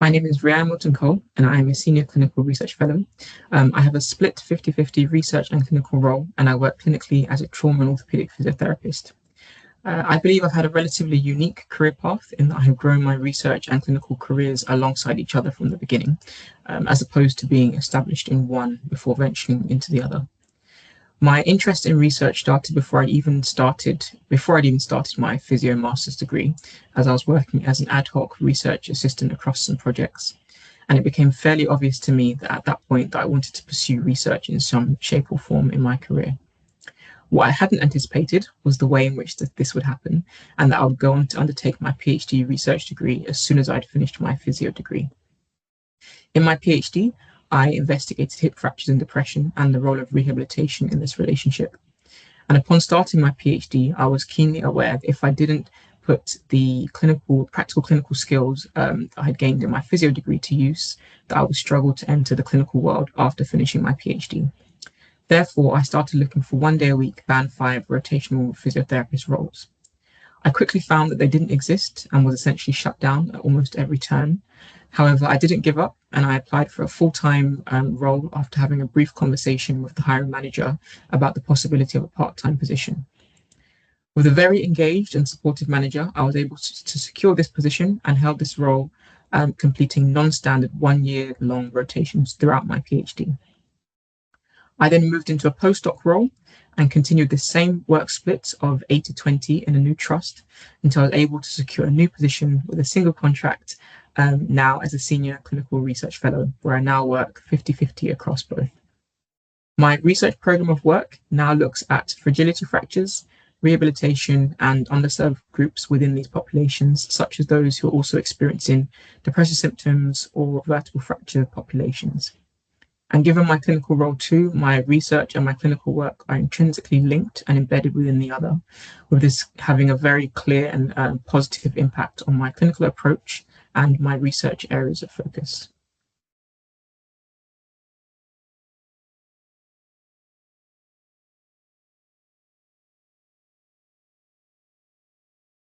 My name is Rhian Milton, and I am a Senior Clinical Research Fellow. I have a split 50-50 research and clinical role, and I work clinically as a trauma and orthopedic physiotherapist. I believe I've had a relatively unique career path in that I have grown my research and clinical careers alongside each other from the beginning, as opposed to being established in one before venturing into the other. My interest in research started before I'd even started my physio master's degree, as I was working as an ad hoc research assistant across some projects. And it became fairly obvious to me that at that point that I wanted to pursue research in some shape or form in my career. What I hadn't anticipated was the way in which this would happen, and that I would go on to undertake my PhD research degree as soon as I'd finished my physio degree. In my PhD, I investigated hip fractures and depression and the role of rehabilitation in this relationship. And upon starting my PhD, I was keenly aware that if I didn't put the practical clinical skills I had gained in my physio degree to use, that I would struggle to enter the clinical world after finishing my PhD. Therefore, I started looking for 1 day a week Band 5 rotational physiotherapist roles. I quickly found that they didn't exist and was essentially shut down at almost every turn. However, I didn't give up and I applied for a full-time role after having a brief conversation with the hiring manager about the possibility of a part-time position. With a very engaged and supportive manager, I was able to secure this position and held this role, completing non-standard 1 year long rotations throughout my PhD. I then moved into a postdoc role and continued the same work split of 80-20 in a new trust until I was able to secure a new position with a single contract, now as a senior clinical research fellow, where I now work 50-50 across both. My research program of work now looks at fragility fractures, rehabilitation, and underserved groups within these populations, such as those who are also experiencing depressive symptoms or vertebral fracture populations. And given my clinical role too, my research and my clinical work are intrinsically linked and embedded within the other, with this having a very clear and positive impact on my clinical approach and my research areas of focus.